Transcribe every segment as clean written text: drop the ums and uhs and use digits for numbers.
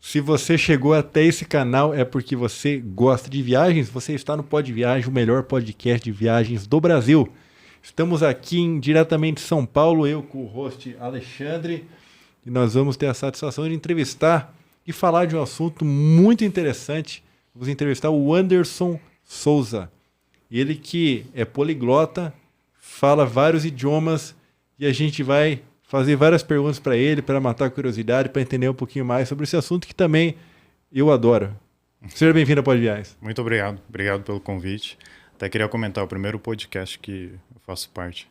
Se você chegou até esse canal é porque você gosta de viagens, você está no Pod Viagem, o melhor podcast de viagens do Brasil. Estamos aqui diretamente de São Paulo, eu com o host Alexandre, e nós vamos ter a satisfação de entrevistar e falar de um assunto muito interessante. Vamos entrevistar o Anderson Souza. Ele que é poliglota, fala vários idiomas e a gente vai fazer várias perguntas para ele, para matar a curiosidade, para entender um pouquinho mais sobre esse assunto que também eu adoro. Seja bem-vindo ao Pod Viagens. Muito obrigado. Obrigado pelo convite. Até queria comentar, o primeiro podcast que eu faço parte.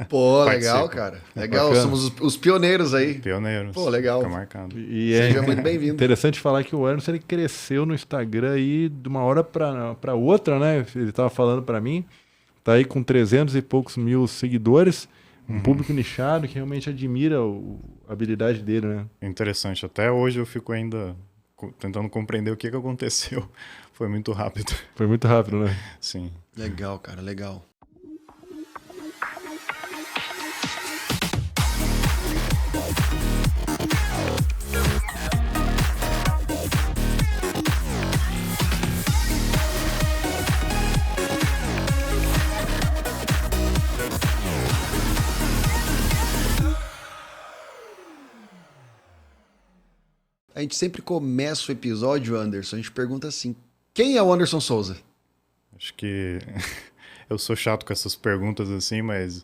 Pô, legal, cara. Legal, bacana. Somos os pioneiros aí. Pioneiros. Pô, legal. Fica marcado. E Seja muito bem-vindo. interessante falar que o Anderson ele cresceu no Instagram aí de uma hora para outra, né? Ele estava falando para mim. Tá aí com 300 e poucos mil seguidores. Um público nichado que realmente admira a habilidade dele, né? Interessante. Até hoje eu fico ainda tentando compreender o que aconteceu. Foi muito rápido. Foi muito rápido, né? Sim. Legal, cara, legal. A gente sempre começa o episódio, Anderson, a gente pergunta assim, quem é o Anderson Souza? Acho que eu sou chato com essas perguntas assim, mas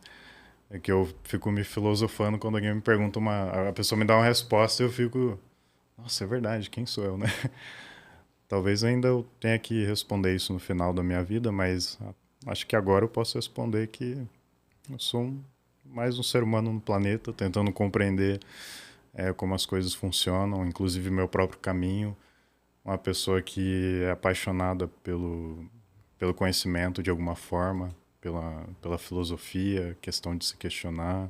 é que eu fico me filosofando quando alguém me pergunta a pessoa me dá uma resposta e eu fico, nossa, é verdade, quem sou eu, né? Talvez ainda eu tenha que responder isso no final da minha vida, mas acho que agora eu posso responder que eu sou mais um ser humano no planeta, tentando compreender como as coisas funcionam, inclusive meu próprio caminho. Uma pessoa que é apaixonada pelo conhecimento de alguma forma, pela filosofia, questão de se questionar.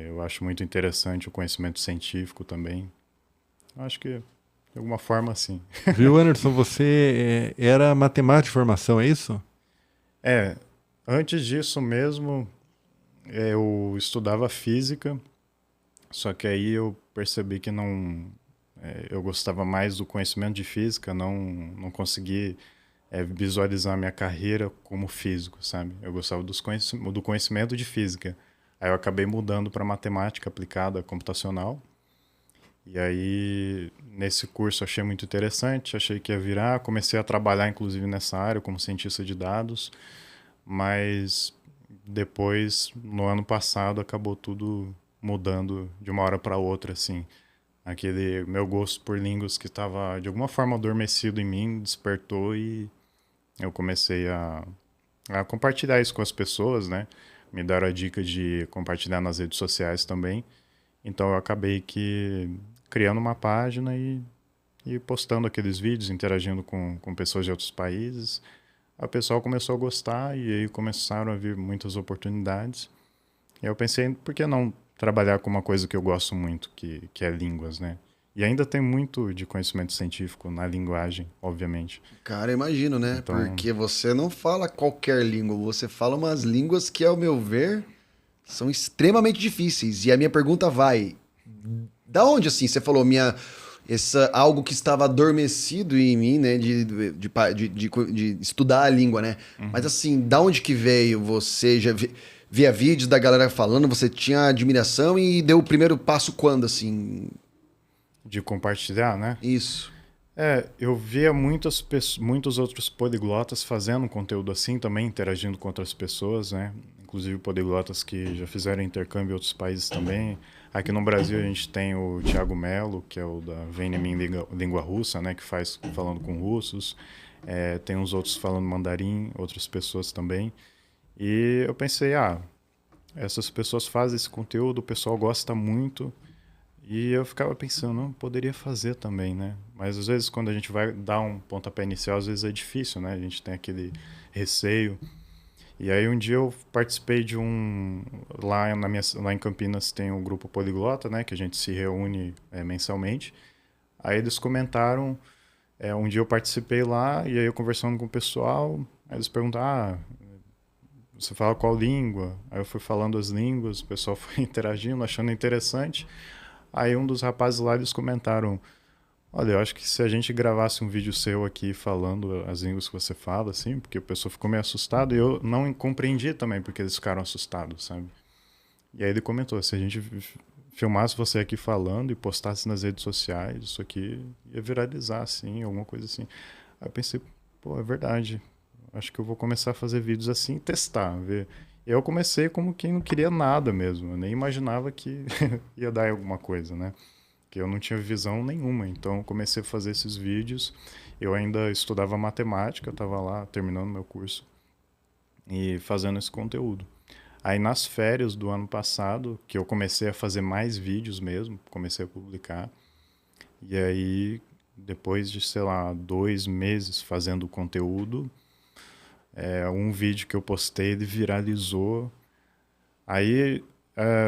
Eu acho muito interessante o conhecimento científico também. Eu acho que, de alguma forma, sim. Viu, Anderson? Você era matemático de formação, é isso? Antes disso mesmo, eu estudava física, só que aí eu percebi que eu gostava mais do conhecimento de física, não consegui visualizar minha carreira como físico, sabe? Eu gostava do conhecimento de física. Aí eu acabei mudando para matemática aplicada computacional. E aí, nesse curso, achei muito interessante, achei que ia virar. Comecei a trabalhar, inclusive, nessa área como cientista de dados. Mas depois, no ano passado, acabou tudo mudando de uma hora para outra, assim. Aquele meu gosto por línguas que estava, de alguma forma, adormecido em mim, despertou e eu comecei a compartilhar isso com as pessoas, né? Me deram a dica de compartilhar nas redes sociais também. Então eu acabei criando uma página e postando aqueles vídeos, interagindo com pessoas de outros países. O pessoal começou a gostar e aí começaram a vir muitas oportunidades. E eu pensei, por que não trabalhar com uma coisa que eu gosto muito, que é línguas, né? E ainda tem muito de conhecimento científico na linguagem, obviamente. Cara, eu imagino, né? Então... Porque você não fala qualquer língua, você fala umas línguas que, ao meu ver, são extremamente difíceis. E a minha pergunta vai, da onde, assim, você falou, algo que estava adormecido em mim, né, de estudar a língua, né? Mas, assim, da onde que veio? Você já via vídeos da galera falando, você tinha admiração e deu o primeiro passo quando, assim? De compartilhar, né? Isso. Eu via muitos outros poliglotas fazendo conteúdo assim também, interagindo com outras pessoas, né? Inclusive poliglotas que já fizeram intercâmbio em outros países também. Aqui no Brasil a gente tem o Thiago Mello, que é o da Vem em Mim Língua Russa, né? Que faz falando com russos. Tem uns outros falando mandarim, outras pessoas também. E eu pensei, essas pessoas fazem esse conteúdo, o pessoal gosta muito. E eu ficava pensando, não, poderia fazer também, né? Mas às vezes quando a gente vai dar um pontapé inicial, às vezes é difícil, né? A gente tem aquele receio. E aí um dia eu participei de lá em Campinas tem um grupo poliglota, né? Que a gente se reúne mensalmente. Aí eles comentaram, um dia eu participei lá, e aí eu conversando com o pessoal, aí eles perguntaram, você fala qual língua? Aí eu fui falando as línguas, o pessoal foi interagindo, achando interessante. Aí um dos rapazes lá, eles comentaram, Olha, eu acho que se a gente gravasse um vídeo seu aqui falando as línguas que você fala, assim, porque o pessoal ficou meio assustado e eu não compreendi também porque eles ficaram assustados, sabe? E aí ele comentou, se a gente filmasse você aqui falando e postasse nas redes sociais, isso aqui ia viralizar, assim, alguma coisa assim. Aí eu pensei, pô, é verdade. Acho que eu vou começar a fazer vídeos assim e testar, ver. Eu comecei como quem não queria nada mesmo, eu nem imaginava que ia dar alguma coisa, né? Que eu não tinha visão nenhuma, então eu comecei a fazer esses vídeos. Eu ainda estudava matemática, estava lá terminando meu curso e fazendo esse conteúdo. Aí nas férias do ano passado, que eu comecei a fazer mais vídeos mesmo, comecei a publicar. E aí, depois de, sei lá, 2 meses fazendo conteúdo, um vídeo que eu postei, ele viralizou. Aí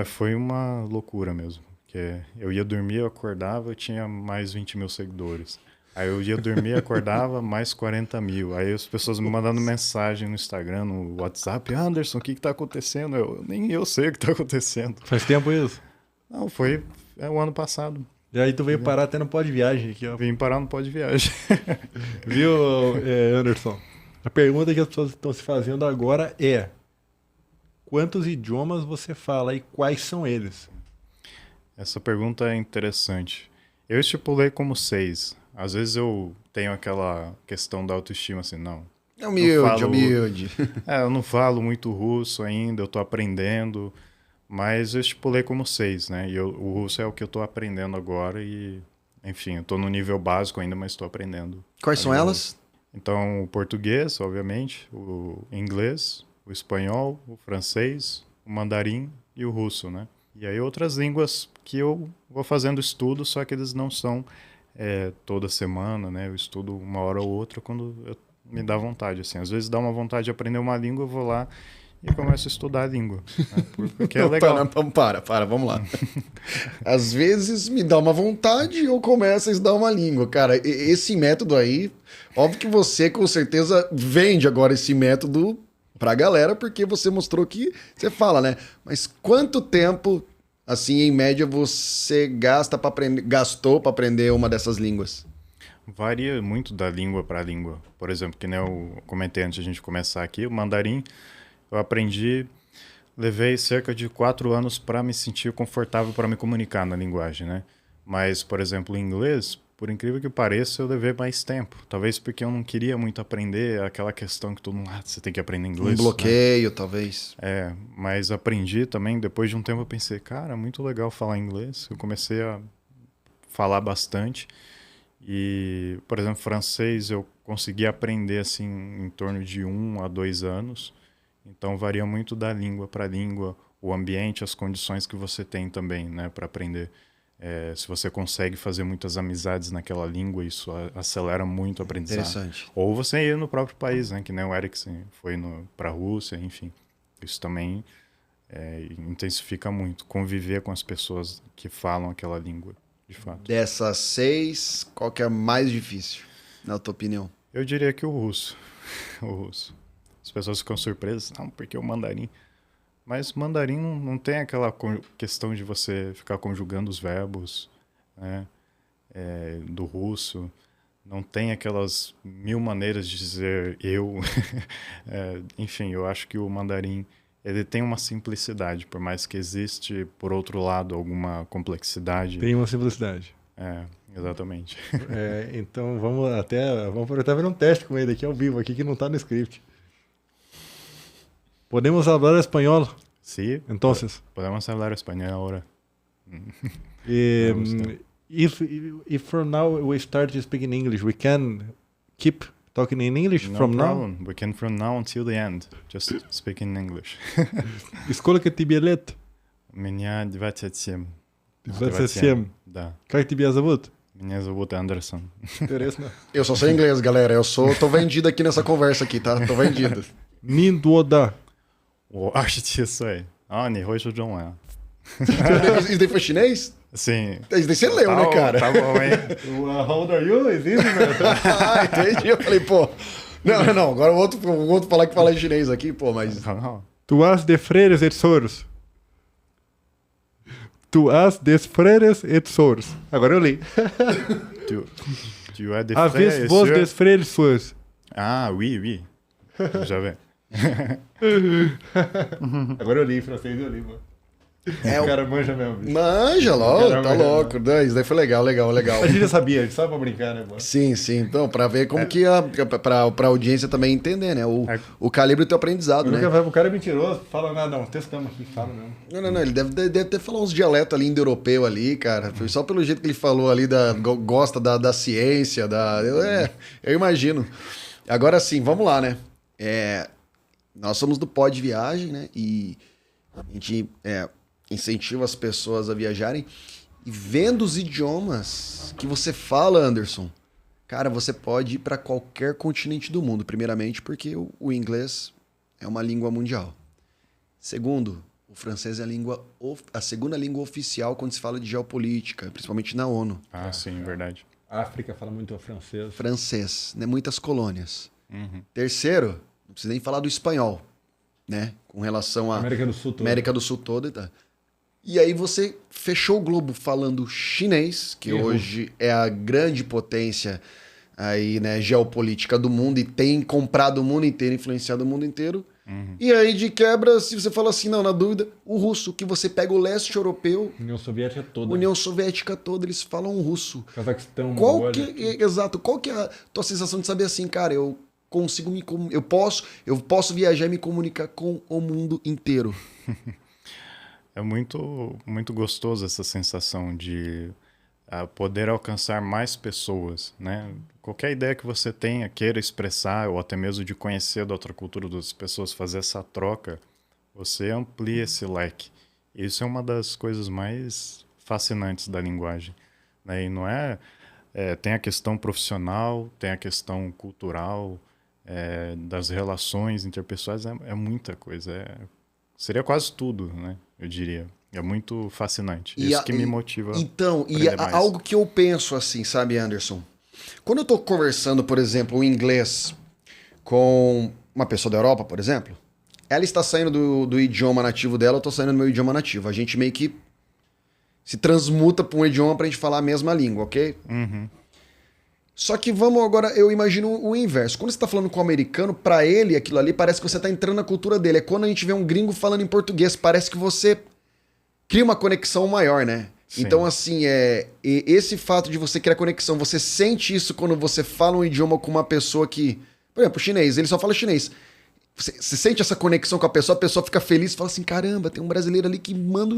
foi uma loucura mesmo. Que eu ia dormir, eu acordava, eu tinha mais 20 mil seguidores. Aí eu ia dormir, acordava, mais 40 mil. Aí as pessoas me mandando mensagem no Instagram, no WhatsApp. Anderson, o que tá acontecendo? Nem eu sei o que tá acontecendo. Faz tempo isso? Não, foi o ano passado. E aí tu veio parar até no Pode Viagem aqui, ó. Vim parar no Pode Viagem. Viu, Anderson? A pergunta que as pessoas estão se fazendo agora é: quantos idiomas você fala e quais são eles? Essa pergunta é interessante. Eu estipulei como 6. Às vezes eu tenho aquela questão da autoestima, assim, não. É humilde, falo- humilde. Eu não falo muito russo ainda, eu tô aprendendo, mas eu estipulei como 6, né? E o russo é o que eu tô aprendendo agora e, enfim, eu tô no nível básico ainda, mas tô aprendendo. Quais são Ali, elas? Então, o português, obviamente, o inglês, o espanhol, o francês, o mandarim e o russo, né? E aí outras línguas que eu vou fazendo estudo, só que eles não são toda semana, né? Eu estudo uma hora ou outra quando me dá vontade, assim. Às vezes dá uma vontade de aprender uma língua, eu vou lá e começo a estudar a língua, né? Porque é legal. Para, vamos lá. Às vezes me dá uma vontade e eu começo a estudar uma língua. Cara, esse método aí, óbvio que você com certeza vende agora esse método pra galera, porque você mostrou que você fala, né? Mas quanto tempo, assim, em média, você gastou pra aprender uma dessas línguas? Varia muito da língua para língua. Por exemplo, que nem eu comentei antes de a gente começar aqui, o mandarim eu aprendi, levei cerca de 4 anos para me sentir confortável para me comunicar na linguagem, né? Mas, por exemplo, o inglês, por incrível que pareça, eu levei mais tempo. Talvez porque eu não queria muito aprender aquela questão que todo mundo, você tem que aprender inglês. Um bloqueio, talvez. Mas aprendi também, depois de um tempo eu pensei, cara, muito legal falar inglês. Eu comecei a falar bastante. E, por exemplo, francês eu consegui aprender assim em torno de 1 a 2 anos. Então varia muito da língua para língua, o ambiente, as condições que você tem também, né, para aprender. Se você consegue fazer muitas amizades naquela língua, isso acelera muito o aprendizado. Interessante. Ou você ir no próprio país, né, que nem o Eriksen foi para a Rússia, enfim. Isso também intensifica muito, conviver com as pessoas que falam aquela língua, de fato. Dessas 6, qual que é a mais difícil, na tua opinião? Eu diria que o russo. O russo. As pessoas ficam surpresas, não, porque o mandarim. Mas mandarim não tem aquela questão de você ficar conjugando os verbos, né? Do russo. Não tem aquelas 1000 maneiras de dizer eu. Enfim, eu acho que o mandarim ele tem uma simplicidade, por mais que existe, por outro lado, alguma complexidade. Tem uma simplicidade. Exatamente. Então vamos aproveitar e ver um teste com ele aqui ao vivo, aqui que não está no script. Podemos falar espanhol? Sí. Entonces. Podemos hablar español ahora. If from now we start to speak in English, we can keep talking in English No from problem. We can from now until the end. Just speak in English. now? Сколько тебе лет? Меня 27. 27. Да. Как тебя зовут? Меня зовут Андерсон. Интересно. Eu só sei inglês, galera. Tô vendido aqui nessa conversa aqui, tá? Tô vendido. Nindoda. 我27岁. Ah, 你会说中文啊? Isso daí foi chinês? Sim. Isso daí você leu, né, cara? Tá bom, hein? How old are you? Is it? Ah, entendi. Eu falei, pô... Não. Agora o outro falar que fala em chinês aqui, pô, mas... Tu has de freires et soros. Tu has des frères et sœurs. Agora eu li. Tu as des Avez frères et vos sœurs? des frères et sœurs. Ah, oui, oui. Já vem. Agora eu li em francês, eu li, mano. É, O cara manja mesmo, bicho. Manja, logo, Caramba, tá louco. Né? Isso daí foi legal. A gente já sabia, a gente sabe pra brincar, né, mano? Sim. Então, pra ver como que pra audiência também entender, né? O calibre do teu aprendizado, né? O cara é mentiroso, fala nada, não. Testamos aqui, fala mesmo. Não. Ele deve ter falado uns dialetos ali indo-europeu ali, cara. Foi só pelo jeito que ele falou ali, gosta da ciência, eu imagino. Agora sim, vamos lá, né? Nós somos do Pod Viagem, né? E a gente incentiva as pessoas a viajarem. E vendo os idiomas que você fala, Anderson, cara, você pode ir para qualquer continente do mundo. Primeiramente, porque o inglês é uma língua mundial. Segundo, o francês é a segunda língua oficial quando se fala de geopolítica, principalmente na ONU. Ah, sim, verdade. A África fala muito francês. Francês, né? Muitas colônias. Uhum. Terceiro, não precisa nem falar do espanhol, né? Com relação à América do Sul toda. América do Sul toda e tal. E aí você fechou o globo falando chinês, que hoje é a grande potência aí, né, geopolítica do mundo e tem comprado o mundo inteiro, influenciado o mundo inteiro. Uhum. E aí, de quebra, se você fala assim, não, na dúvida, o russo, que você pega o leste europeu, União Soviética toda. União Soviética toda, eles falam russo. Cazaquistão, Exato, qual que é a tua sensação de saber assim, cara, eu consigo eu posso viajar e me comunicar com o mundo inteiro? É muito, muito gostoso essa sensação de poder alcançar mais pessoas, né? Qualquer ideia que você tenha, queira expressar, ou até mesmo de conhecer da outra cultura das pessoas, fazer essa troca, você amplia esse leque. Isso é uma das coisas mais fascinantes da linguagem, né? E não tem a questão profissional, tem a questão cultural, das relações interpessoais, é muita coisa. Seria quase tudo, né? Eu diria. É muito fascinante. Isso que me motiva. Então, algo que eu penso assim, sabe, Anderson? Quando eu tô conversando, por exemplo, o inglês com uma pessoa da Europa, por exemplo, ela está saindo do idioma nativo dela, eu tô saindo do meu idioma nativo. A gente meio que se transmuta para um idioma pra gente falar a mesma língua, ok? Uhum. Só que vamos agora, eu imagino o inverso. Quando você tá falando com o americano, pra ele aquilo ali parece que você tá entrando na cultura dele. É quando a gente vê um gringo falando em português, parece que você cria uma conexão maior, né? Sim. Então, assim, esse fato de você criar conexão, você sente isso quando você fala um idioma com uma pessoa que... Por exemplo, o chinês, ele só fala chinês. Você sente essa conexão com a pessoa fica feliz e fala assim, caramba, tem um brasileiro ali que manda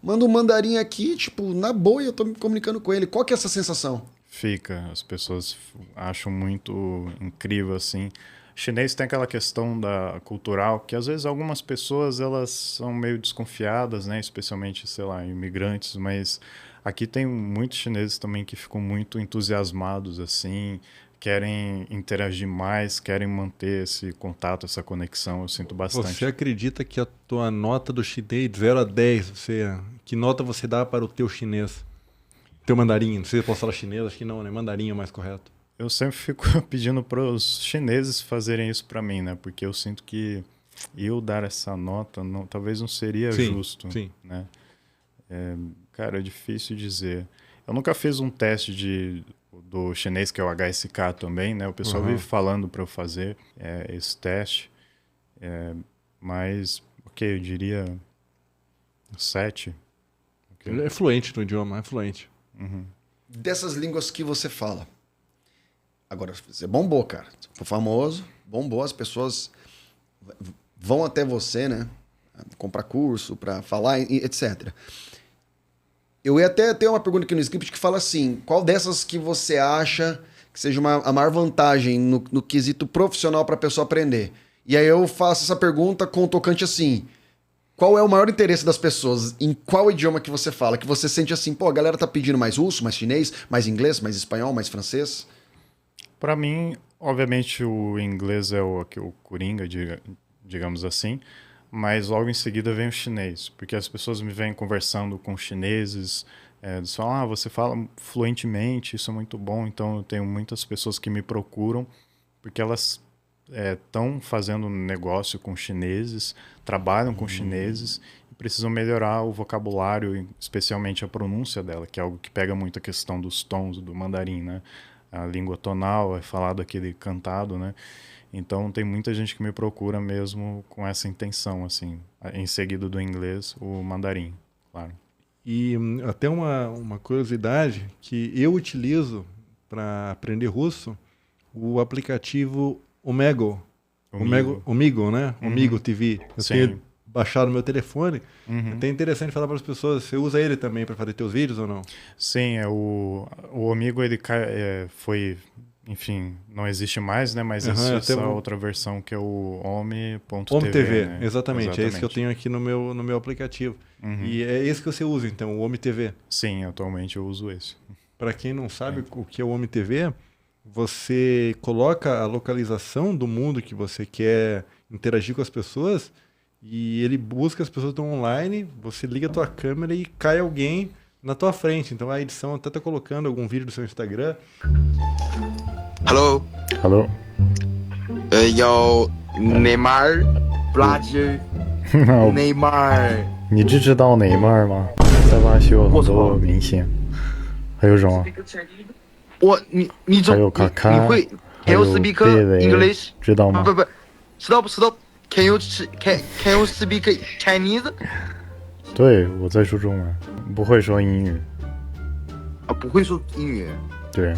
um mandarim aqui, tipo, na boa, e eu tô me comunicando com ele. Qual que é essa sensação? Fica, as pessoas acham muito incrível, assim. Chinês tem aquela questão da cultural, que às vezes algumas pessoas, elas são meio desconfiadas, né? Especialmente, sei lá, imigrantes, mas aqui tem muitos chineses também que ficam muito entusiasmados, assim, querem interagir mais, querem manter esse contato, essa conexão, eu sinto bastante. Você acredita que a tua nota do chinês, de 0 a 10, que nota você dá para o teu chinês? Teu mandarim, não sei se eu posso falar chinês, acho que não, né? Mandarim é mais correto. Eu sempre fico pedindo para os chineses fazerem isso para mim, né? Porque eu sinto que eu dar essa nota talvez não seria justo, sim. né? Cara, é difícil dizer. Eu nunca fiz um teste do chinês, que é o HSK também, né? O pessoal vive falando para eu fazer esse teste. Mas, ok, eu diria 7. Okay. Ele é fluente no idioma, é fluente. Uhum. Dessas línguas que você fala. Agora, você bombou, cara. Você foi famoso, bombou, as pessoas vão até você, né? Comprar curso, pra falar, etc. Eu ia até ter uma pergunta aqui no script que fala assim, qual dessas que você acha que seja a maior vantagem no quesito profissional pra pessoa aprender? E aí eu faço essa pergunta com o tocante assim, qual é o maior interesse das pessoas? Em qual idioma que você fala? Que você sente assim, pô, a galera tá pedindo mais russo, mais chinês, mais inglês, mais espanhol, mais francês? Para mim, obviamente, o inglês é o coringa, digamos assim, mas logo em seguida vem o chinês, porque as pessoas me vêm conversando com chineses, eles falam, você fala fluentemente, isso é muito bom, então eu tenho muitas pessoas que me procuram, porque elas estão fazendo negócio com chineses, trabalham com chineses, precisam melhorar o vocabulário, especialmente a pronúncia dela, que é algo que pega muito a questão dos tons do mandarim, né? A língua tonal é falado aquele cantado, né? Então tem muita gente que me procura mesmo com essa intenção, assim, em seguida do inglês, o mandarim, claro. E até uma curiosidade que eu utilizo para aprender russo, o aplicativo Omegle. Omegle, né? Omegle TV. Eu Sim. tenho baixado no meu telefone. É até interessante falar para as pessoas, você usa ele também para fazer teus vídeos ou não? Sim, o Omegle, ele foi, enfim, não existe mais, né? Mas existe essa outra versão que é o Home.tv. Home.tv, né? exatamente. É esse que eu tenho aqui no meu aplicativo. E é esse que você usa, então, o Home.tv. Sim, atualmente eu uso esse. Para quem não sabe o que é o Home.tv, você coloca a localização do mundo que você quer interagir com as pessoas e ele busca as pessoas que estão online, você liga a tua câmera e cai alguém na tua frente. Então a edição até tá colocando algum vídeo do seu Instagram. Hello， Hello， 有 Neymar、Brazil、Neymar。你知道内马尔吗？在巴西有很多明星，还有什么？你还有卡卡，你会还有 Can you speak 贝雷 English？知道吗？不，Stop。Can you speak Chinese？ 对，我在说中文，不会说英语。啊，不会说英语。对。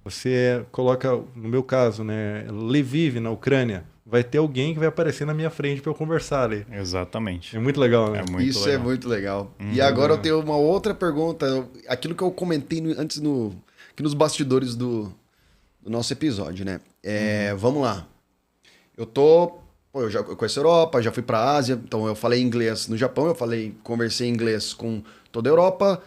Você coloca, no meu caso, né, Lviv, na Ucrânia, vai ter alguém que vai aparecer na minha frente para eu conversar ali. Exatamente. É muito legal, né? Isso legal. É muito legal. E agora eu tenho uma outra pergunta. Aquilo que eu comentei antes aqui nos bastidores do nosso episódio, né? Vamos lá. Eu conheço a Europa, já fui para a Ásia, então eu falei inglês no Japão, conversei inglês com toda a Europa,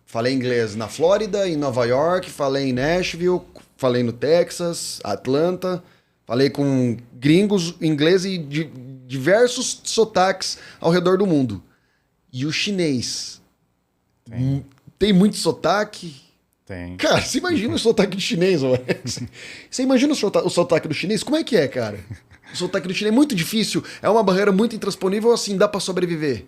falei inglês na Flórida, em Nova York, falei em Nashville, falei no Texas, Atlanta, falei com gringos, inglês e diversos sotaques ao redor do mundo. E o chinês? Tem muito sotaque? Tem. Cara, você imagina o sotaque do chinês, Alex? Você imagina o sotaque do chinês? Como é que é, cara? O sotaque do chinês é muito difícil, é uma barreira muito intransponível, assim, dá pra sobreviver?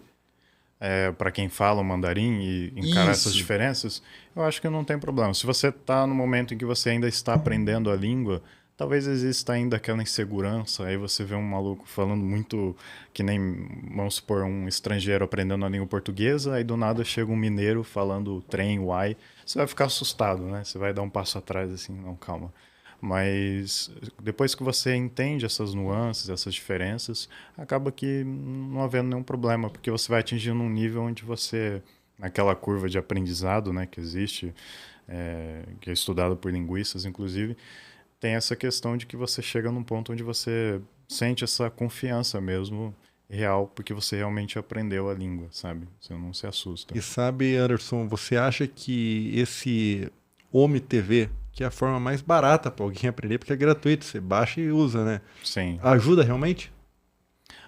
Para quem fala o mandarim e encarar essas diferenças, eu acho que não tem problema. Se você está no momento em que você ainda está aprendendo a língua, talvez exista ainda aquela insegurança. Aí você vê um maluco falando muito, que nem, vamos supor, um estrangeiro aprendendo a língua portuguesa, aí do nada chega um mineiro falando trem, uai. Você vai ficar assustado, né? Você vai dar um passo atrás assim, não, calma. Mas depois que você entende essas nuances, essas diferenças, acaba que não havendo nenhum problema, porque você vai atingindo um nível onde você, naquela curva de aprendizado, né, que existe, que é estudada por linguistas, inclusive, tem essa questão de que você chega num ponto onde você sente essa confiança mesmo real, porque você realmente aprendeu a língua, sabe? Você não se assusta. E sabe, Anderson, você acha que esse Home.tv, que é a forma mais barata para alguém aprender, porque é gratuito, você baixa e usa, né? Sim. Ajuda realmente?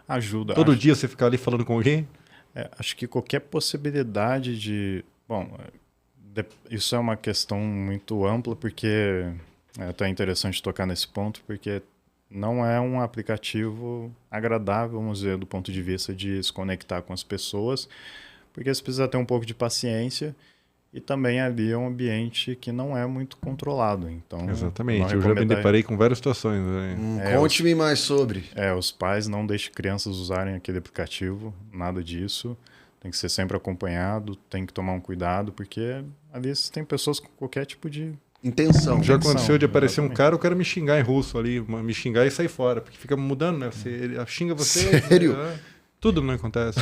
Ajuda. Todo dia você ficar ali falando com alguém? Acho que qualquer possibilidade de... Bom, isso é uma questão muito ampla, porque é até interessante tocar nesse ponto, porque não é um aplicativo agradável, vamos dizer, do ponto de vista de se conectar com as pessoas, porque você precisa ter um pouco de paciência. E também ali é um ambiente que não é muito controlado, então... Exatamente, eu já me deparei com várias situações. Conte-me mais sobre. Os pais não deixem crianças usarem aquele aplicativo, nada disso. Tem que ser sempre acompanhado, tem que tomar um cuidado, porque ali tem pessoas com qualquer tipo de... intenção. Já aconteceu de aparecer um cara, o cara me xingar em russo ali, me xingar e sair fora, porque fica mudando, né? Ele xinga você... Sério? Tudo não acontece.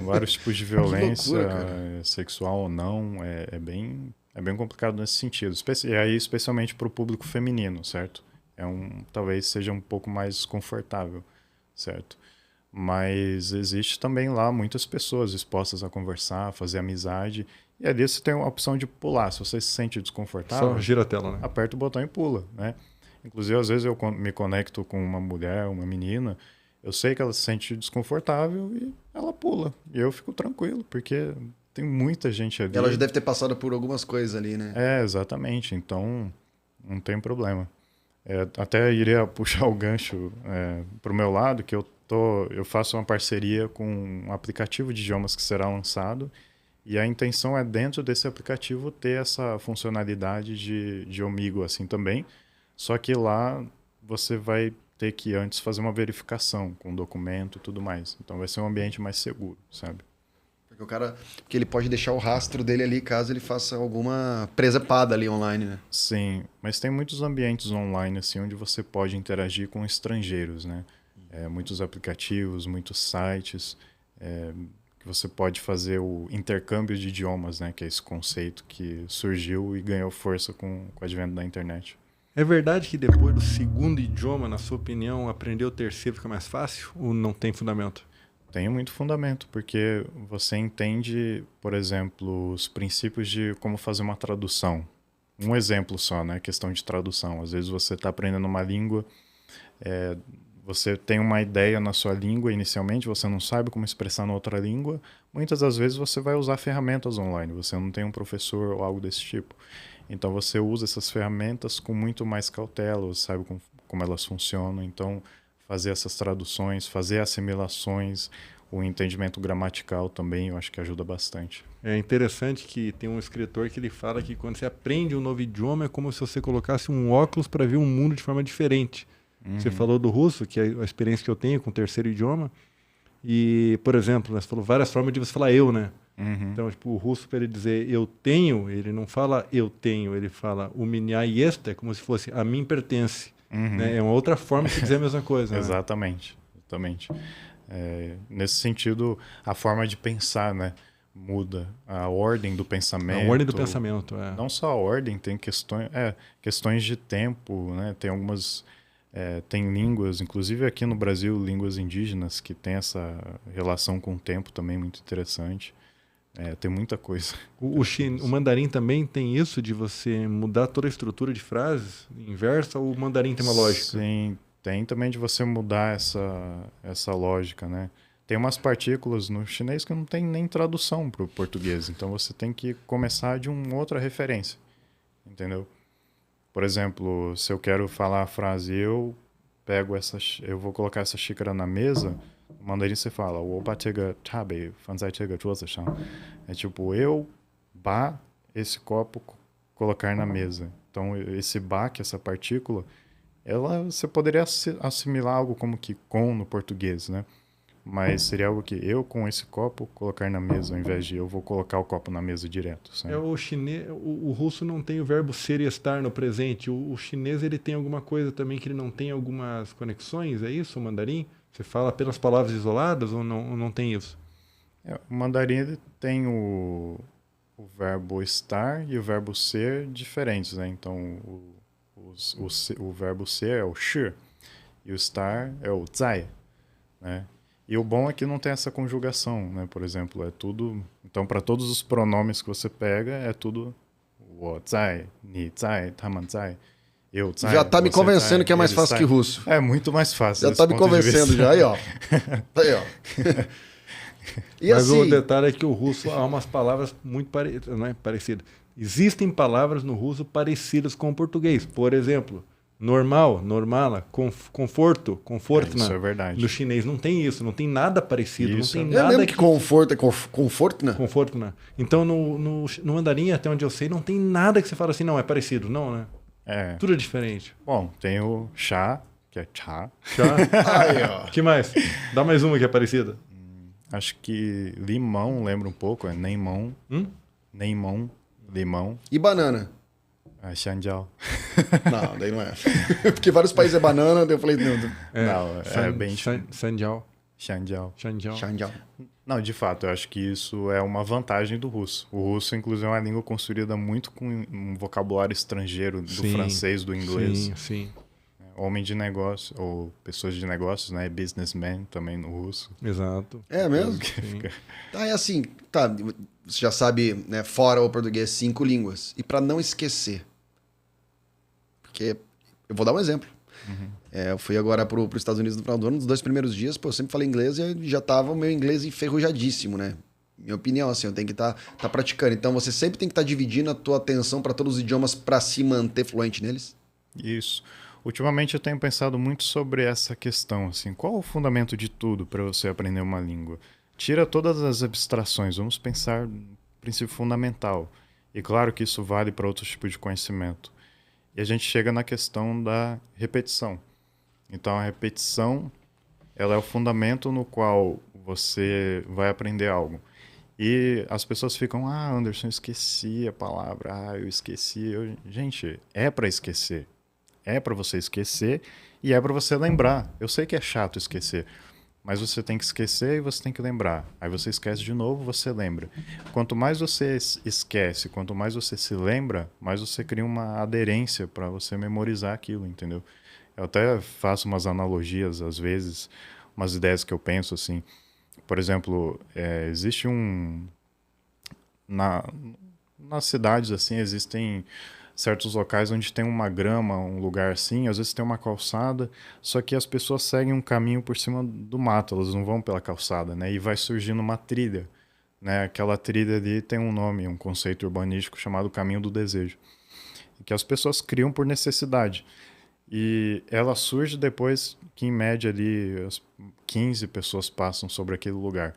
Vários tipos de violência, loucura, sexual ou não, é bem complicado nesse sentido. E aí, especialmente para o público feminino, certo? Talvez seja um pouco mais confortável, certo? Mas existe também lá muitas pessoas dispostas a conversar, fazer amizade. E ali você tem a opção de pular. Se você se sente desconfortável, só gira a tela, né? Aperta o botão e pula, né? Inclusive, às vezes eu me conecto com uma mulher, uma menina... Eu sei que ela se sente desconfortável e ela pula. E eu fico tranquilo, porque tem muita gente ali. Ela já deve ter passado por algumas coisas ali, né? Exatamente. Então, não tem problema. Até iria puxar o gancho pro meu lado, que eu eu faço uma parceria com um aplicativo de idiomas que será lançado, e a intenção é, dentro desse aplicativo, ter essa funcionalidade de Omigo assim também, só que lá você vai ter que antes fazer uma verificação com documento e tudo mais. Então vai ser um ambiente mais seguro, sabe? Porque ele pode deixar o rastro dele ali caso ele faça alguma presepada ali online, né? Sim, mas tem muitos ambientes online assim onde você pode interagir com estrangeiros, né? Muitos aplicativos, muitos sites, que você pode fazer o intercâmbio de idiomas, né? Que é esse conceito que surgiu e ganhou força com o advento da internet. É verdade que depois do segundo idioma, na sua opinião, aprender o terceiro fica mais fácil ou não tem fundamento? Tem muito fundamento, porque você entende, por exemplo, os princípios de como fazer uma tradução. Um exemplo só, né? Questão de tradução. Às vezes você está aprendendo uma língua, você tem uma ideia na sua língua inicialmente, você não sabe como expressar na outra língua. Muitas das vezes você vai usar ferramentas online, você não tem um professor ou algo desse tipo. Então você usa essas ferramentas com muito mais cautela, você sabe como elas funcionam. Então fazer essas traduções, fazer assimilações, o entendimento gramatical também, eu acho que ajuda bastante. É interessante que tem um escritor que ele fala que quando você aprende um novo idioma é como se você colocasse um óculos para ver um mundo de forma diferente. Você falou do russo, que é a experiência que eu tenho com o terceiro idioma. E, por exemplo, você falou várias formas de você falar eu, né? Então, tipo, o russo, para ele dizer eu tenho, ele não fala eu tenho, ele fala o меня есть, é como se fosse a mim pertence. Né? É uma outra forma de dizer a mesma coisa. Né? Exatamente. Nesse sentido, a forma de pensar, né, muda. A ordem do pensamento. A ordem do pensamento, Não só a ordem, tem questões de tempo, né? Tem algumas... tem línguas, inclusive aqui no Brasil, línguas indígenas que tem essa relação com o tempo também muito interessante. Tem muita coisa. O mandarim também tem isso de você mudar toda a estrutura de frases inversa, ou o mandarim tem uma lógica? Sim, tem também de você mudar essa lógica, né? Tem umas partículas no chinês que não tem nem tradução para o português, então você tem que começar de uma outra referência, entendeu? Por exemplo, se eu quero falar a frase eu vou colocar essa xícara na mesa, no mandarim você fala, é tipo, esse copo colocar na mesa. Então, esse que essa partícula, você poderia assimilar algo como que com no português, né? Mas seria algo que eu com esse copo colocar na mesa, ao invés de eu vou colocar o copo na mesa direto. Sabe? O russo não tem o verbo ser e estar no presente. O chinês ele tem alguma coisa também que ele não tem algumas conexões, é isso, o mandarim? Você fala apenas palavras isoladas ou não tem isso? O mandarim ele tem o verbo estar e o verbo ser diferentes, né? Então, o verbo ser é o shi e o estar é o zai, né? E o bom é que não tem essa conjugação, né? Por exemplo, é tudo... Então, para todos os pronomes que você pega, é tudo wo zai, ni zai, taman zai, eu zai. Já tá me convencendo zai, que é mais fácil zai. que russo. É muito mais fácil. Já tá me convencendo já, aí ó. Aí ó. E Mas assim, o detalhe é que o russo há umas palavras muito parecidas. Existem palavras no russo parecidas com o português. Por exemplo, normal, normala, conforto, confortna. Isso é verdade. No chinês não tem isso, não tem nada parecido. Isso. Não tem é nada mesmo que conforto é confortna? Confortna. Então no mandarim, até onde eu sei, não tem nada que você fala assim, não, é parecido. Não, né? Tudo é diferente. Bom, tem o chá, que é chá. Chá. Aí, ó. Que mais? Dá mais uma que é parecida. Acho que limão lembra um pouco, é neimão. Neimão, limão. E banana? Xanjiao. Não, daí não é. Porque vários países é banana, daí eu falei, não. Não, é bem... Sanjiao. Xanjiao. Xanjiao. Não, de fato, eu acho que isso é uma vantagem do russo. O russo, inclusive, é uma língua construída muito com um vocabulário estrangeiro, do francês, do inglês. Sim. Homem de negócio, ou pessoas de negócios, né? Businessman também no russo. Exato. É mesmo? Tá, é assim, tá, você já sabe, né, fora o português, 5 línguas. E para não esquecer, porque eu vou dar um exemplo. Eu fui agora para os Estados Unidos no final do ano, nos 2 primeiros dias, eu sempre falei inglês e já tava o meu inglês enferrujadíssimo, né? Minha opinião, assim, eu tenho que tá praticando. Então você sempre tem que estar dividindo a tua atenção para todos os idiomas para se manter fluente neles. Isso. Ultimamente eu tenho pensado muito sobre essa questão, assim, qual o fundamento de tudo para você aprender uma língua? Tira todas as abstrações, vamos pensar no princípio fundamental. E claro que isso vale para outros tipos de conhecimento. E a gente chega na questão da repetição. Então a repetição, ela é o fundamento no qual você vai aprender algo. E as pessoas ficam, Anderson, eu esqueci a palavra, eu esqueci. Gente, é para esquecer. É para você esquecer e é para você lembrar. Eu sei que é chato esquecer, mas você tem que esquecer e você tem que lembrar. Aí você esquece de novo, você lembra. Quanto mais você esquece, quanto mais você se lembra, mais você cria uma aderência para você memorizar aquilo, entendeu? Eu até faço umas analogias, às vezes, umas ideias que eu penso assim. Por exemplo, existe nas cidades, assim, existem certos locais onde tem uma grama, um lugar assim, às vezes tem uma calçada, só que as pessoas seguem um caminho por cima do mato, elas não vão pela calçada, né? E vai surgindo uma trilha, né? Aquela trilha ali tem um nome, um conceito urbanístico chamado Caminho do Desejo, que as pessoas criam por necessidade. E ela surge depois que, em média, ali, as 15 pessoas passam sobre aquele lugar.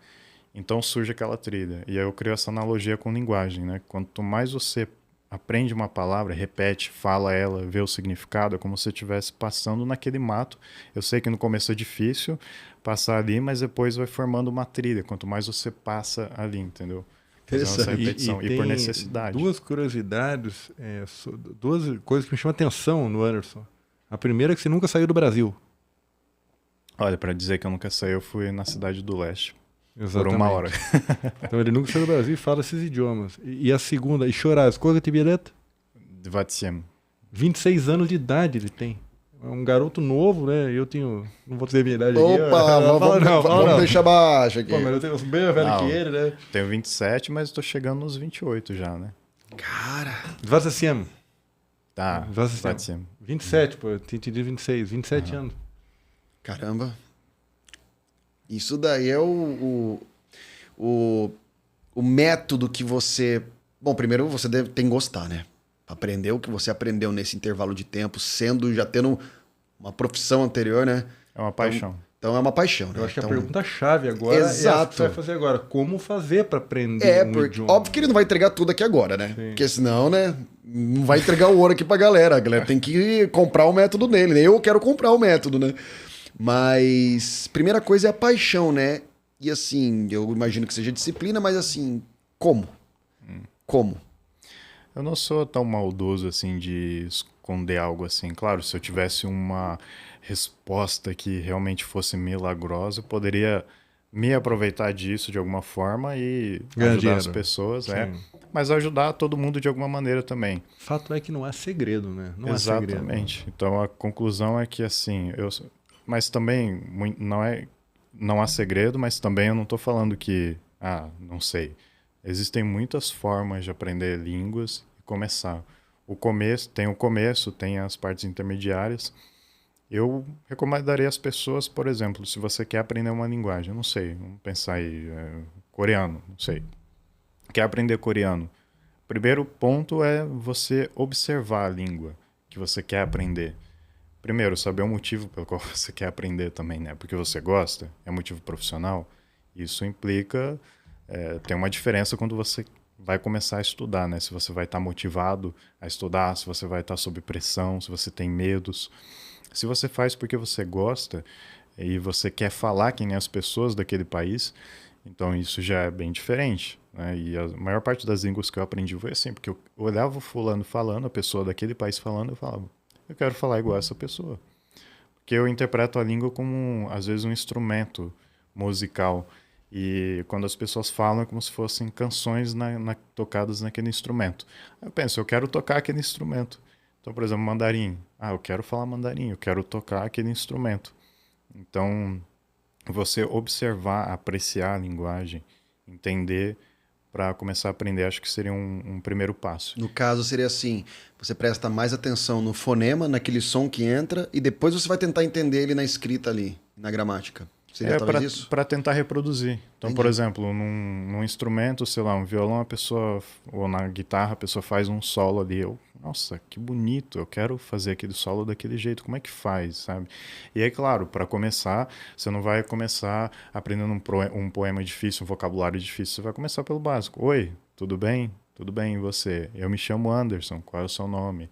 Então surge aquela trilha. E aí eu crio essa analogia com linguagem, né? Quanto mais você aprende uma palavra, repete, fala ela, vê o significado, é como se você estivesse passando naquele mato. Eu sei que no começo é difícil passar ali, mas depois vai formando uma trilha. Quanto mais você passa ali, entendeu? Fazendo essa repetição. E por necessidade. Duas curiosidades, duas coisas que me chamam a atenção no Anderson. A primeira é que você nunca saiu do Brasil. Olha, para dizer que eu nunca saí, eu fui na Cidade do Leste. Exatamente. Por uma hora. Então ele nunca saiu do Brasil e fala esses idiomas. E a segunda, e chorar, escolha te bilhete? 27. 26 anos de idade ele tem. É um garoto novo, né? Eu tenho. Não vou dizer a minha idade Opa, aqui. vamos deixar baixo aqui. Pô, mas eu tenho bem mais velho que ele, né? Tenho 27, mas estou chegando nos 28 já, né? Cara. 27. Tá, 27. 27, pô. Eu tinha entendido 26. 27 anos. Caramba. Isso daí é o método que você... Bom, primeiro você tem que gostar, né? Aprender o que você aprendeu nesse intervalo de tempo, já tendo uma profissão anterior, né? É uma paixão. Então é uma paixão, né? Eu acho que então, a pergunta-chave agora é essa que você vai fazer agora. Como fazer para aprender um porque idioma? óbvio que ele não vai entregar tudo aqui agora, né? Sim. Porque senão, né? Não vai entregar o ouro aqui pra galera. A galera tem que comprar o método dele, né? Eu quero comprar o método, né? Mas primeira coisa é a paixão, né? E assim, eu imagino que seja disciplina, mas assim, como? Como? Eu não sou tão maldoso assim de esconder algo assim. Claro, se eu tivesse uma resposta que realmente fosse milagrosa, eu poderia me aproveitar disso de alguma forma e Ganhar ajudar dinheiro. as pessoas, Sim. mas ajudar todo mundo de alguma maneira também. Fato é que não há segredo, né? Não há segredo. Exatamente. Então a conclusão é que assim, mas também não há segredo, mas também eu não estou falando que, não sei. Existem muitas formas de aprender línguas e começar. O começo, tem as partes intermediárias. Eu recomendaria às pessoas, por exemplo, se você quer aprender uma linguagem, eu não sei, vamos pensar aí, coreano, não sei. Quer aprender coreano? Primeiro ponto é você observar a língua que você quer aprender. Primeiro, saber o motivo pelo qual você quer aprender também, né? Porque você gosta, é motivo profissional. Isso implica, tem uma diferença quando você vai começar a estudar, né? Se você vai estar motivado a estudar, se você vai estar sob pressão, se você tem medos. Se você faz porque você gosta e você quer falar que nem as pessoas daquele país, então isso já é bem diferente, né? E a maior parte das línguas que eu aprendi foi assim, porque eu olhava o fulano falando, a pessoa daquele país falando, eu falava, eu quero falar igual essa pessoa. Porque eu interpreto a língua como, às vezes, um instrumento musical. E quando as pessoas falam é como se fossem canções tocadas naquele instrumento. Aí eu penso, eu quero tocar aquele instrumento. Então, por exemplo, mandarim. Eu quero falar mandarim, eu quero tocar aquele instrumento. Então, você observar, apreciar a linguagem, entender para começar a aprender, acho que seria um primeiro passo. No caso, seria assim, você presta mais atenção no fonema, naquele som que entra, e depois você vai tentar entender ele na escrita ali, na gramática. Seria talvez isso? Para tentar reproduzir. Então, Entendi. por exemplo, num instrumento, sei lá, um violão, ou na guitarra, a pessoa faz um solo ali. Eu nossa, que bonito, eu quero fazer aquele solo daquele jeito, como é que faz, sabe? E aí, claro, para começar, você não vai começar aprendendo um poema difícil, um vocabulário difícil, você vai começar pelo básico. Oi, tudo bem? Tudo bem, e você? Eu me chamo Anderson, qual é o seu nome?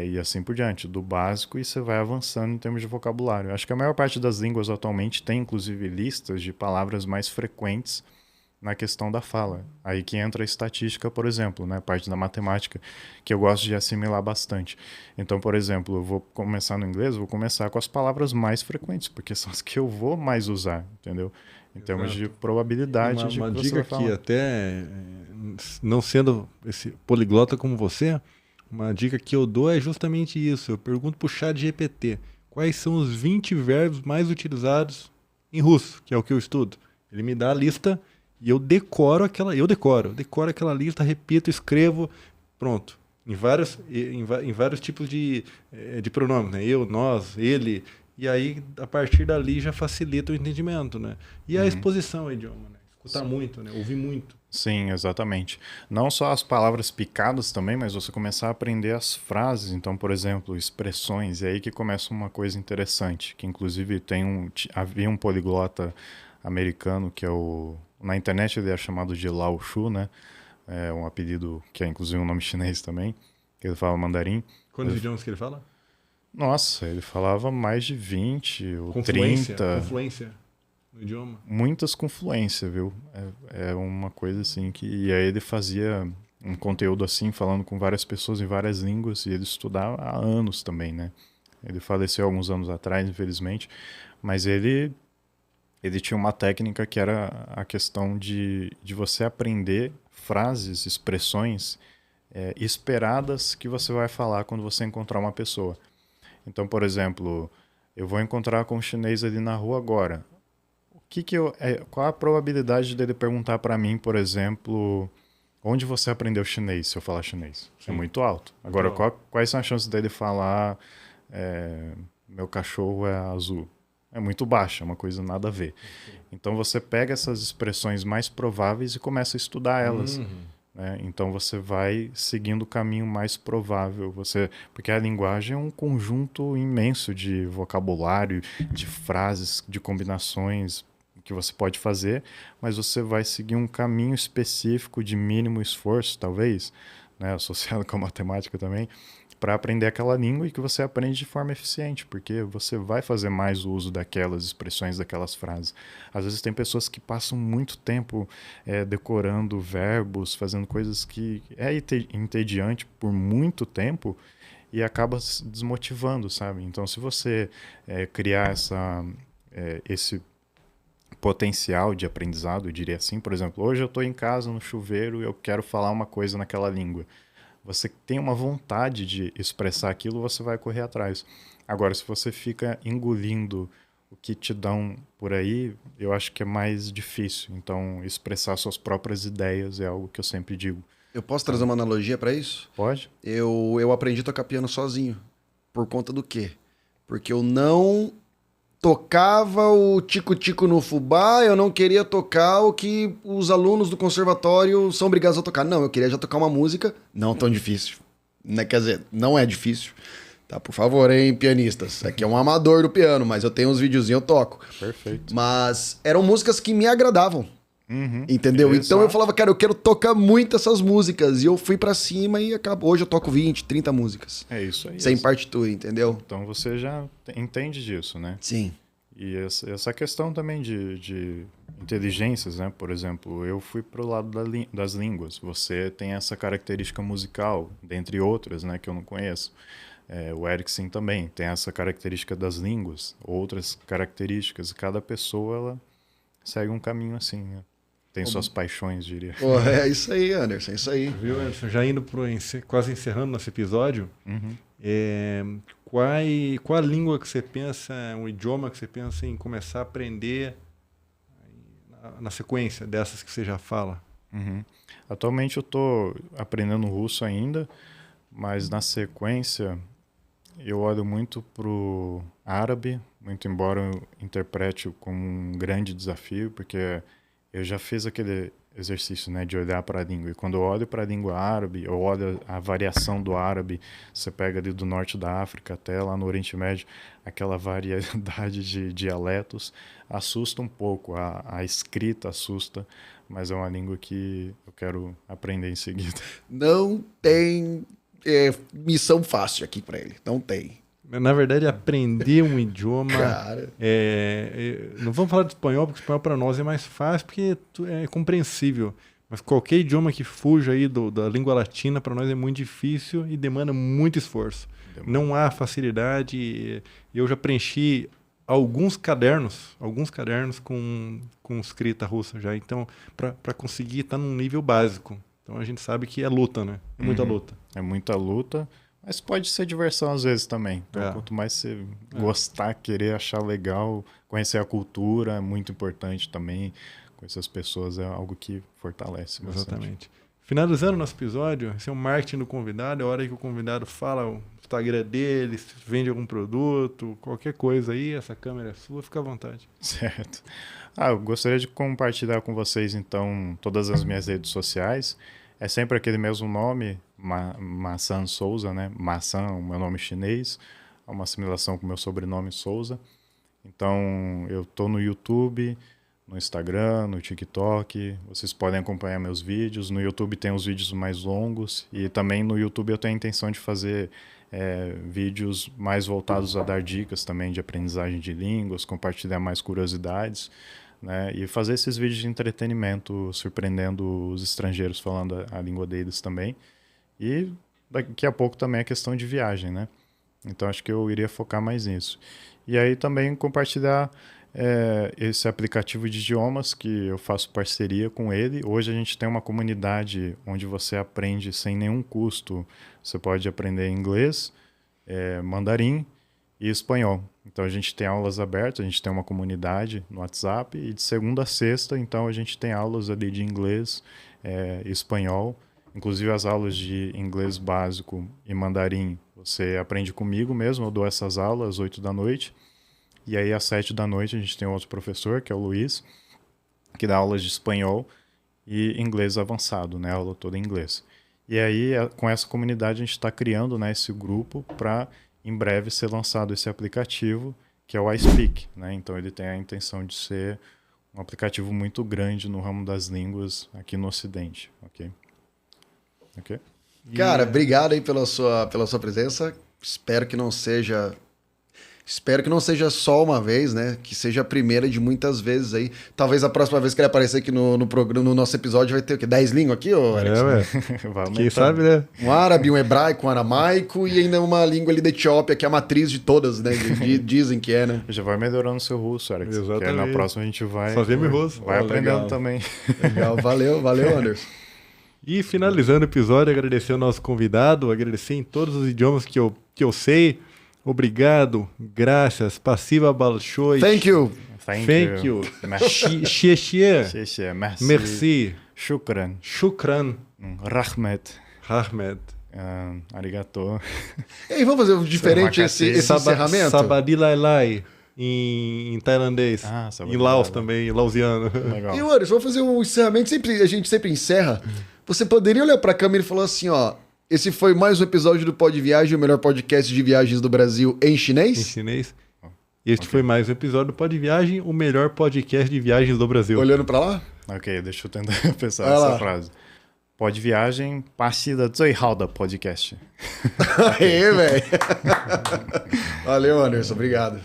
E assim por diante, do básico, e você vai avançando em termos de vocabulário. Acho que a maior parte das línguas atualmente tem, inclusive, listas de palavras mais frequentes na questão da fala. Aí que entra a estatística, por exemplo, né? Parte da matemática, que eu gosto de assimilar bastante. Então, por exemplo, eu vou começar no inglês, vou começar com as palavras mais frequentes, porque são as que eu vou mais usar, entendeu? Em termos de probabilidade de Uma que você dica vai aqui, falar. até não sendo esse poliglota como você, uma dica que eu dou é justamente isso. Eu pergunto pro chat GPT quais são os 20 verbos mais utilizados em russo, que é o que eu estudo. Ele me dá a lista e eu decoro decoro aquela lista, repito, escrevo, pronto. Em vários tipos de pronomes, né? Eu, nós, ele. E aí, a partir dali, já facilita o entendimento, né? E a exposição ao idioma, né? Escutar muito, né? Ouvir muito. Sim, exatamente. Não só as palavras picadas também, mas você começar a aprender as frases. Então, por exemplo, expressões. E aí que começa uma coisa interessante, que inclusive havia um poliglota americano que é na internet ele é chamado de Lao Shu, né? É um apelido que é inclusive um nome chinês também, que ele fala mandarim. Quantos idiomas que ele fala? Nossa, ele falava mais de 20 ou Confluência. 30. Confluência no idioma. Muitas confluências, viu? É uma coisa assim que... E aí ele fazia um conteúdo assim, falando com várias pessoas em várias línguas, e ele estudava há anos também, né? Ele faleceu alguns anos atrás, infelizmente, mas ele tinha uma técnica que era a questão de você aprender frases, expressões esperadas que você vai falar quando você encontrar uma pessoa. Então, por exemplo, eu vou encontrar com um chinês ali na rua agora. Qual a probabilidade dele perguntar para mim, por exemplo, onde você aprendeu chinês, se eu falar chinês? Sim. É muito alto. Agora, quais são as chances dele falar meu cachorro é azul? É muito baixa, é uma coisa nada a ver. Então você pega essas expressões mais prováveis e começa a estudar elas. Né? Então você vai seguindo o caminho mais provável. Porque a linguagem é um conjunto imenso de vocabulário, de frases, de combinações que você pode fazer, mas você vai seguir um caminho específico de mínimo esforço, talvez, né? Associado com a matemática também, para aprender aquela língua e que você aprende de forma eficiente, porque você vai fazer mais o uso daquelas expressões, daquelas frases. Às vezes tem pessoas que passam muito tempo decorando verbos, fazendo coisas que é entediante por muito tempo e acaba se desmotivando, sabe? Então, se você criar esse potencial de aprendizado, eu diria assim, por exemplo, hoje eu estou em casa no chuveiro e eu quero falar uma coisa naquela língua. Você tem uma vontade de expressar aquilo, você vai correr atrás. Agora, se você fica engolindo o que te dão por aí, eu acho que é mais difícil. Então, expressar suas próprias ideias é algo que eu sempre digo. Eu posso trazer uma analogia para isso? Pode? Eu aprendi a tocar piano sozinho. Por conta do quê? Porque eu não tocava o tico-tico no fubá, eu não queria tocar o que os alunos do conservatório são obrigados a tocar. Não, eu queria já tocar uma música não tão difícil. Né? Quer dizer, não é difícil. Tá, por favor, hein, pianistas. Aqui é um amador do piano, mas eu tenho uns videozinhos, eu toco. Perfeito. Mas eram músicas que me agradavam. Uhum. Entendeu? Exato. Então eu falava, cara, eu quero tocar muito essas músicas. E eu fui pra cima e acabou. Hoje eu toco 20, 30 músicas. É isso aí. Sem partitura, entendeu? Então você já entende disso, né? Sim. E essa questão também de inteligências, né? Por exemplo, eu fui pro lado das línguas. Você tem essa característica musical, dentre outras, né? Que eu não conheço. O Erikson também tem essa característica das línguas, outras características. Cada pessoa, ela segue um caminho assim, né? Tem suas paixões, diria. Pô, é isso aí, Anderson, é isso aí. Viu, Anderson? Já indo quase encerrando nosso episódio, Uhum. qual a língua que você pensa, um idioma que você pensa em começar a aprender na sequência dessas que você já fala? Uhum. Atualmente eu estou aprendendo russo ainda, mas na sequência eu olho muito pro árabe, muito embora eu interprete como um grande desafio, porque eu já fiz exercício, né, de olhar para a língua. E quando eu olho para a língua árabe, eu olho a variação do árabe, você pega ali do norte da África até lá no Oriente Médio, aquela variedade de dialetos, assusta um pouco, a escrita assusta, mas é uma língua que eu quero aprender em seguida. Não tem missão fácil aqui pra ele. Não tem. Na verdade, aprender um idioma... Cara. Não vamos falar de espanhol, porque espanhol para nós é mais fácil, porque é compreensível. Mas qualquer idioma que fuja aí da língua latina, para nós é muito difícil e demanda muito esforço. Não há facilidade. Eu já preenchi alguns cadernos com escrita russa já. Então, para conseguir estar num nível básico. Então, a gente sabe que é luta, né? É muita luta. É muita luta. Mas pode ser diversão às vezes também. Então, quanto mais você gostar, querer achar legal, conhecer a cultura é muito importante também. Conhecer as pessoas é algo que fortalece bastante. Exatamente. Finalizando o nosso episódio, esse é o marketing do convidado. É a hora que o convidado fala o Instagram dele, se vende algum produto, qualquer coisa aí, essa câmera é sua, fica à vontade. Certo. Eu gostaria de compartilhar com vocês, então, todas as minhas redes sociais. É sempre aquele mesmo nome, Maçã Souza, né? Maçã, o meu nome chinês, é uma assimilação com o meu sobrenome Souza. Então, eu estou no YouTube, no Instagram, no TikTok, vocês podem acompanhar meus vídeos. No YouTube tem os vídeos mais longos e também no YouTube eu tenho a intenção de fazer vídeos mais voltados a dar dicas também de aprendizagem de línguas, compartilhar mais curiosidades. Né, e fazer esses vídeos de entretenimento, surpreendendo os estrangeiros falando a língua deles também. E daqui a pouco também a questão de viagem, né? Então acho que eu iria focar mais nisso. E aí também compartilhar esse aplicativo de idiomas que eu faço parceria com ele. Hoje a gente tem uma comunidade onde você aprende sem nenhum custo. Você pode aprender inglês, mandarim e espanhol. Então a gente tem aulas abertas, a gente tem uma comunidade no WhatsApp e de segunda a sexta, então a gente tem aulas ali de inglês e espanhol. Inclusive as aulas de inglês básico e mandarim você aprende comigo mesmo, eu dou essas aulas às 8 da noite. E aí às 7 da noite a gente tem outro professor, que é o Luiz, que dá aulas de espanhol e inglês avançado, né? A aula toda em inglês. E aí com essa comunidade a gente está criando, né, esse grupo para em breve ser lançado esse aplicativo, que é o iSpeak, né? Então ele tem a intenção de ser um aplicativo muito grande no ramo das línguas aqui no Ocidente, ok? Cara, obrigado aí pela sua presença. Espero que não seja só uma vez, né? Que seja a primeira de muitas vezes aí. Talvez a próxima vez que ele aparecer aqui no programa, no nosso episódio, vai ter o quê? 10 línguas aqui, ô Alex? Quem sabe, né? Um árabe, um hebraico, um aramaico e ainda uma língua ali da Etiópia, que é a matriz de todas, né? Dizem que é, né? Já vai melhorando o seu russo, Alex. Exatamente. Que na próxima a gente vai... Fazemos russo. Vai aprendendo legal. também. Legal, valeu, Anderson. E finalizando o episódio, agradecer ao nosso convidado, agradecer em todos os idiomas que eu sei. Obrigado, graças, passiva balshoi. Thank you. Thank you. Merci. Xie. Merci. Merci. Shukran. Shukran. Rahmet. Rahmet. Arigato. E aí, vamos fazer um diferente esse encerramento? Sabadi lai lai. Em tailandês. Sabadi em Laos lai lai. também, em lausiano. Legal. E, Anderson, vamos fazer um encerramento. A gente sempre encerra. Você poderia olhar pra câmera e falar assim, ó... Esse foi mais um episódio do Pod Viagem, o melhor podcast de viagens do Brasil em chinês. Em chinês. Este foi mais um episódio do Pod Viagem, o melhor podcast de viagens do Brasil. Olhando pra lá? Ok, deixa eu tentar pensar Vai essa lá. frase. Pod Viagem, partida 最好的 podcast. Aê, velho. Valeu, Anderson. Obrigado.